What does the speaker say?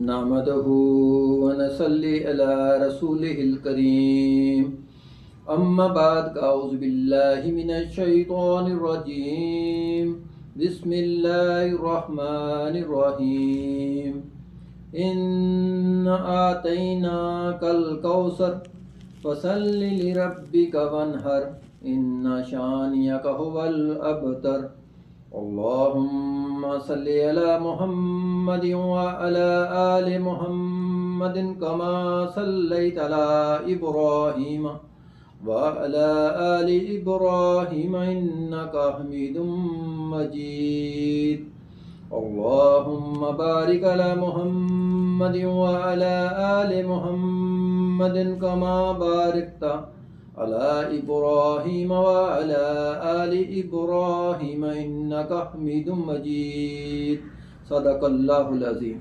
नहमदहु व नसल्ली अला रसूलिहिल करीम। अम्मा बाद अऊज़ु बिल्लाहि मिनश शैतानिर रजीम। बिस्मिल्लाहिर रहमानिर रहीम। इन्ना आतैनाकल कौसर फसल्लि लिरब्बिका वन्हर इन्ना शानियका हुवल अबतर। अल्लाहुम्मा सल्लि अला मुहम्मदिन व अला आलि मुहम्मदिन कमा सल्लैता अला इब्राहीम व अला आलि इब्राहीम इन्नका हमीदुम मजीद। अल्लाहुम्मा बारिक अला मुहम्मदिन व अला आलि मुहम्मदिन कमा बारकता अला इब्राहीम व अला आलि इब्राहीम इन्नका हमीदुम मजीद। सदक़ल्लाहुल अज़ीम।